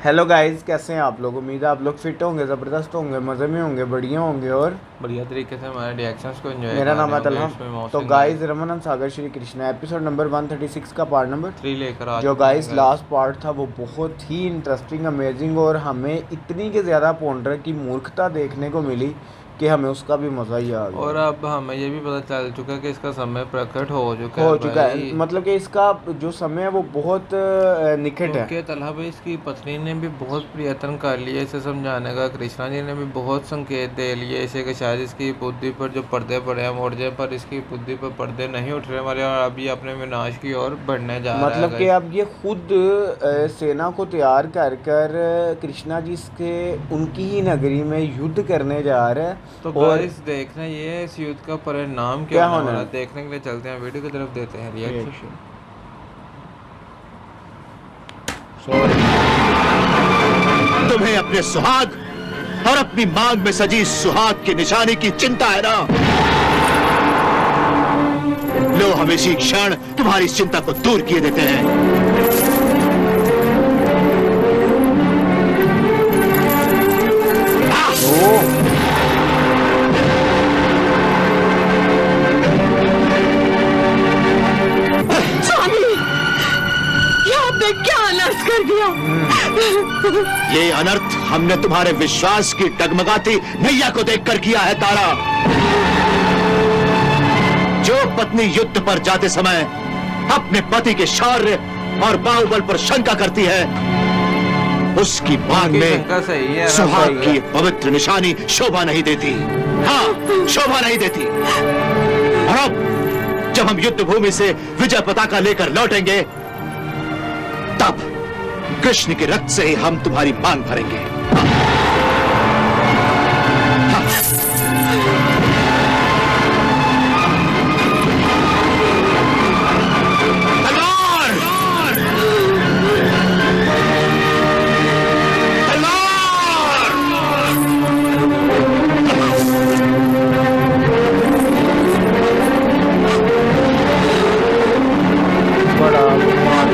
Hello guys, कैसे हैं आप लोग। उम्मीद है आप लोग फिट होंगे, ज़बरदस्त होंगे, मज़े में होंगे, बढ़िया होंगे और बढ़िया तरीके से हमारे रिएक्शंस को एंजॉय मेरा कर नाम रहे है होंगे। तलहा। इसमें तो मोहसिन भाई गाइस, रमन सागर श्री कृष्णा एपिसोड नंबर 136 का पार्ट नंबर 3 लेकर आ जो चुके हैं गाइस गाइस। लास्ट पार्ट था वो बहुत ही इंटरेस्टिंग, अमेजिंग और हमें इतनी के ज़्यादा पॉन्डर की मूर्खता देखने को मिली कि हमें उसका भी मज़ा ही आ और गया। अब हमें ये भी पता चल चुका है कि इसका समय प्रकट हो चुका हो है चुका है, भाई। मतलब कि इसका जो समय है वो बहुत निकट है। क्योंकि तलहा भाई इसकी पत्नी ने भी बहुत प्रयत्न कर लिया इसे समझाने का। कृष्णा जी ने भी बहुत संकेत दे लिए इसे कि शायद इसकी बुद्धि पर जो पर्दे पड़े हैं मोड़ जाए, पर इसकी बुद्धि पर पर्दे नहीं उठ रहे हमारे, और अभी अपने विनाश की ओर बढ़ने जा रहा है मतलब कि गाइस। अब ये खुद सेना को तैयार कर कर कृष्णा जी के उनकी ही नगरी में युद्ध करने जा रहे हैं। तो और गाइस देखना ये है इस युद्ध का परिणाम क्या क्या होने होना वाला है। है। देखने के लिए चलते हैं, वीडियो की तरफ देते हैं रिएक्शन। रिएक्शन। सॉरी। तुम्हें अपने सुहाग और अपनी मांग में सजी सुहाग की निशानी की चिंता है ना। लो, हम इसी क्षण तुम्हारी इस चिंता को दूर किए देते हैं। ओ स्वामी, ये आपने क्या अनर्थ कर दिया? ये अनर्थ हमने तुम्हारे विश्वास की डगमगाती नैया को देखकर किया है तारा। जो पत्नी युद्ध पर जाते समय अपने पति के शौर्य और बाहुबल पर शंका करती है, उसकी मांग उनकी में शंका सही है ना, सुहाग सही की है। पवित्र निशानी शोभा नहीं देती। हाँ, शोभा नहीं देती। और अब जब हम युद्ध भूमि से विजय पताका लेकर लौटेंगे, तब कृष्ण के रक्त से ही हम तुम्हारी मांग भरेंगे। तलवार! तलवार! बड़ा अपमान।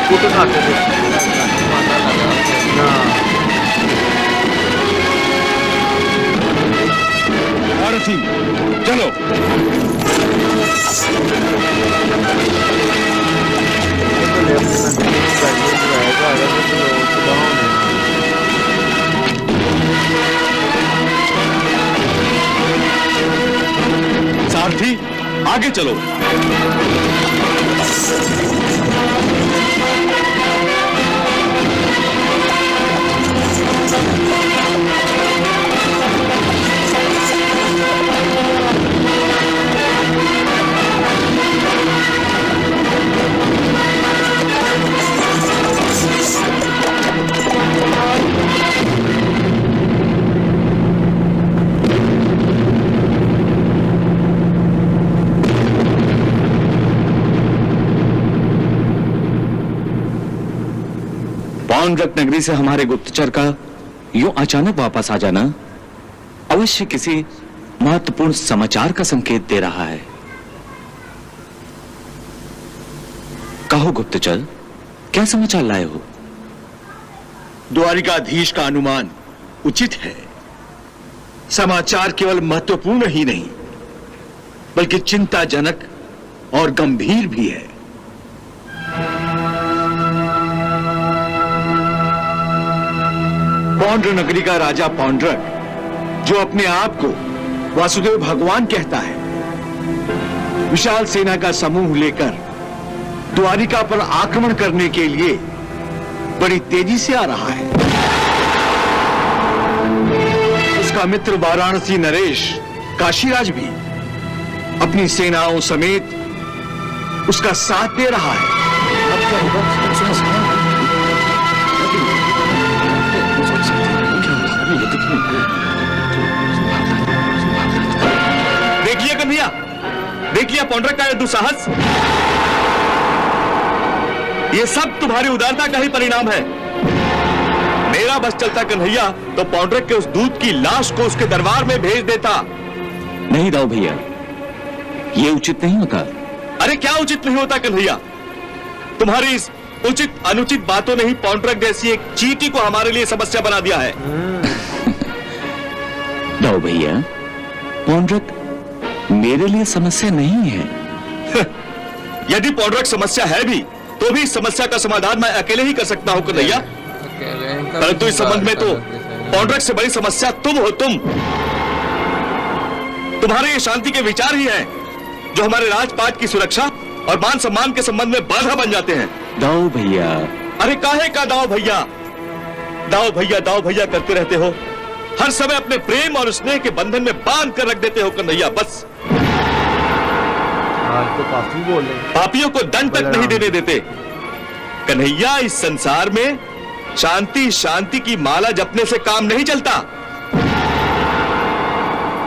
बिस्कुट खाते थे। हाँ आरती, चलो। सारथी, आगे चलो। पौंड्रक नगरी से हमारे गुप्तचर का यूं अचानक वापस आ जाना अवश्य किसी महत्वपूर्ण समाचार का संकेत दे रहा है। कहो गुप्तचर, क्या समाचार लाए हो? द्वारिकाधीश का अनुमान उचित है। समाचार केवल महत्वपूर्ण ही नहीं बल्कि चिंताजनक और गंभीर भी है। पौंड्र नगरी का राजा पौंड्रक, जो अपने आप को वासुदेव भगवान कहता है, विशाल सेना का समूह लेकर द्वारिका पर आक्रमण करने के लिए बड़ी तेजी से आ रहा है। उसका मित्र वाराणसी नरेश काशीराज भी अपनी सेनाओं समेत उसका साथ दे रहा है। देखिए कन्हैया, देखिए पौंड्रक का यह दुस्साहस। ये सब तुम्हारी उदारता का ही परिणाम है। मेरा बस चलता कन्हैया तो पौंड्रक के उस दूत की लाश को उसके दरबार में भेज देता। नहीं दाऊ भैया, ये उचित नहीं होता। अरे क्या उचित नहीं होता कन्हैया? तुम्हारी इस उचित अनुचित बातों ने ही पौंड्रक जैसी एक चींटी को हमारे लिए समस्या बना दिया है। दाऊ भैया, पौंड्रक मेरे लिए समस्या नहीं है। यदि पौंड्रक समस्या है भी तो भी इस समस्या का समाधान मैं अकेले ही कर सकता हूं कन्हैया। परंतु इस संबंध में तो पौंड्रक से बड़ी समस्या तुम हो। तुम्हारे ये शांति के विचार ही हैं जो हमारे राजपाट की सुरक्षा और मान सम्मान के संबंध में बाधा बन जाते हैं। दाऊ भैया, अरे काहे का दाऊ भैया? दाऊ भैया दाऊ भैया करते रहते हो। हर समय अपने प्रेम और स्नेह के बंधन में बांध कर रख देते हो कन्हैया। बस आज तो काफी बोले। पापियों को दंड तक नहीं देने देते कन्हैया। इस संसार में शांति शांति की माला जपने से काम नहीं चलता।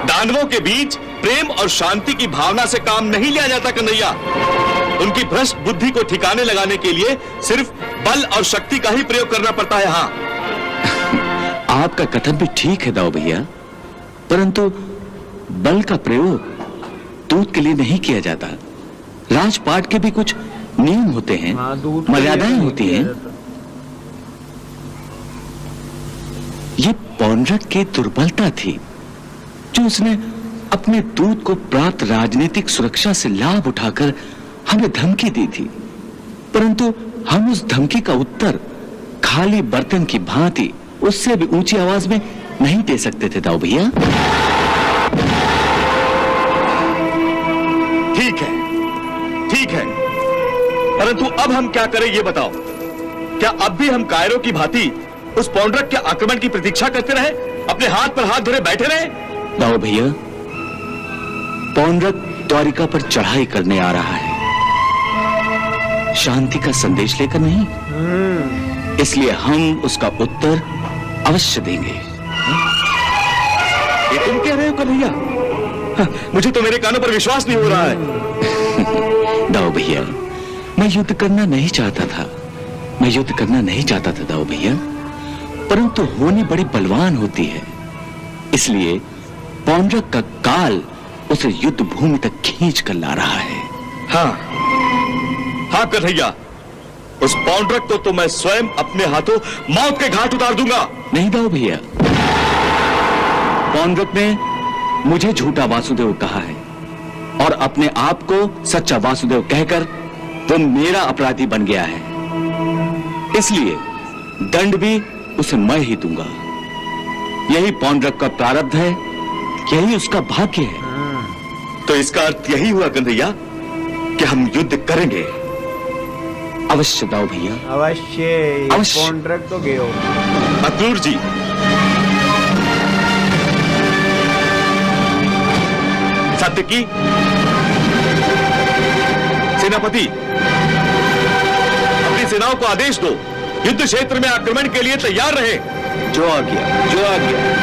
दानवों के बीच प्रेम और शांति की भावना से काम नहीं लिया जाता कन्हैया। उनकी भ्रष्ट बुद्धि को ठिकाने लगाने के लिए सिर्फ बल और शक्ति का ही प्रयोग करना पड़ता है। हाँ, आपका कथन भी ठीक है दाऊ भैया, परंतु बल का प्रयोग दूत के लिए नहीं किया जाता। राजपाट के भी कुछ नियम होते हैं, मर्यादाएं होती हैं। ये पौंड्रक की दुर्बलता थी जो उसने अपने दूत को प्राप्त राजनीतिक सुरक्षा से लाभ उठाकर हमें धमकी दी थी, परंतु हम उस धमकी का उत्तर खाली बर्तन की भांति उससे भी ऊंची आवाज में नहीं दे सकते थे दाऊ भैया। ठीक है, ठीक है, परंतु अब हम क्या करें ये बताओ। क्या अब भी हम कायरों की भांति उस पौंड्रक के आक्रमण की प्रतीक्षा करते रहे, अपने हाथ पर हाथ धरे बैठे रहे? दाऊ भैया, पौंड्रक द्वारिका पर चढ़ाई करने आ रहा है, शांति का संदेश लेकर नहीं। इसलिए हम उसका उत्तर अवश्य देंगे। ये तुम कह रहे हो कन्हैया? मुझे तो मेरे कानों पर विश्वास नहीं हो रहा है। दाऊ भैया, मैं युद्ध करना नहीं चाहता था, मैं युद्ध करना नहीं चाहता था दाऊ भैया, परंतु होनी बड़ी बलवान होती है, इसलिए पौंड्रक का काल उसे युद्ध भूमि तक खींच कर ला रहा है। हाँ, हाँ कन्हैया, उस पौंड्रक को तो मैं स्वयं अपने हाथों मौत के घाट उतार दूंगा। नहीं दाऊ भैया, पौंड्रक ने मुझे झूठा वासुदेव कहा है और अपने आप को सच्चा वासुदेव कहकर वो मेरा अपराधी बन गया है, इसलिए दंड भी उसे मैं ही दूंगा। यही पौंड्रक का प्रारब्ध है, यही उसका भाग्य है। तो इसका अर्थ यही हुआ कन्हैया कि हम युद्ध करेंगे। अवश्य दाऊ भैया, अवश्य। अवश्य। कॉन्ट्रैक्ट तो गए हो। अक्रूर जी, सात्विकी, सेनापति, अपनी सेनाओं को आदेश दो, युद्ध क्षेत्र में आक्रमण के लिए तैयार रहे। जो आ गया, जो आ गया।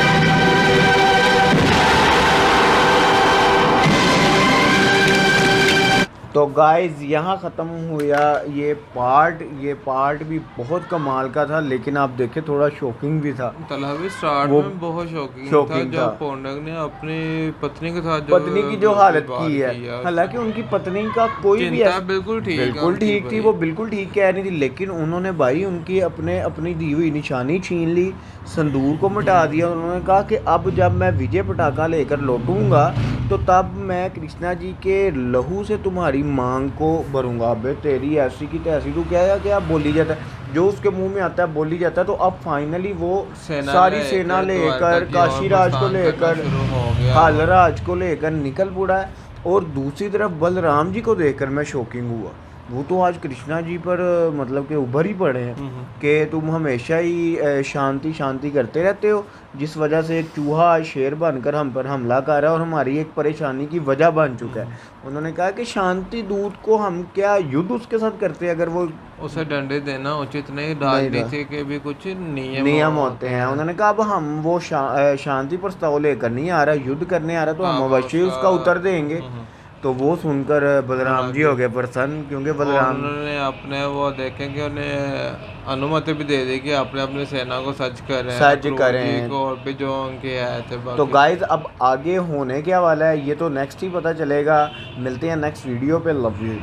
तो गाइज यहाँ ख़त्म हुआ ये पार्ट भी बहुत कमाल का था, लेकिन आप देखें थोड़ा शॉकिंग भी था। तलहवी स्टार्ट वो में बहुत शॉकिंग था था। जब पौंड्रक ने अपनी पत्नी के साथ पत्नी की जो हालत की है, हालांकि उनकी पत्नी का कोई भी चिंता बिल्कुल ठीक थी, वो बिल्कुल ठीक कह रही थी, लेकिन उन्होंने भाई उनकी अपनी दी हुई निशानी छीन ली, संदूर को मिटा दिया। उन्होंने कहा कि अब जब मैं विजय पटाखा लेकर लौटूंगा तो तब मैं कृष्णा जी के लहू से तुम्हारी मांग को भरूंगा। अबे तेरी ऐसी की तैसी, तू क्या बोली जाता है, जो उसके मुंह में आता है बोली जाता है। तो अब फाइनली वो सारी सेना लेकर काशीराज को लेकर हालराज को लेकर निकल पड़ा है। और दूसरी तरफ बलराम जी को देखकर मैं शॉकिंग हुआ। वो तो आज कृष्णा जी पर मतलब कि उभर ही पड़े हैं कि तुम हमेशा ही शांति करते रहते हो, जिस वजह से एक चूहा आज शेर बनकर हम पर हमला कर रहा है और हमारी एक परेशानी की वजह बन चुका है। उन्होंने कहा कि शांति दूत को हम क्या युद्ध उसके साथ करते हैं, अगर वो उसे डंडे देना उचित नहीं, राजनीति के भी कुछ नियम होते हैं। उन्होंने कहा अब हम वो शांति प्रस्ताव लेकर नहीं आ रहा, युद्ध करने आ रहा, तो हम अवश्य उसका उत्तर देंगे। तो वो सुनकर बलराम जी हो गए प्रसन्न, क्योंकि बलराम उन्होंने अपने वो देखें कि उन्हें अनुमति भी दे दी कि अपने सेना को सज्ज करें और भी जो उनके आए थे। तो गाइज अब आगे होने क्या वाला है ये तो नेक्स्ट ही पता चलेगा। मिलते हैं नेक्स्ट वीडियो पे। Love you.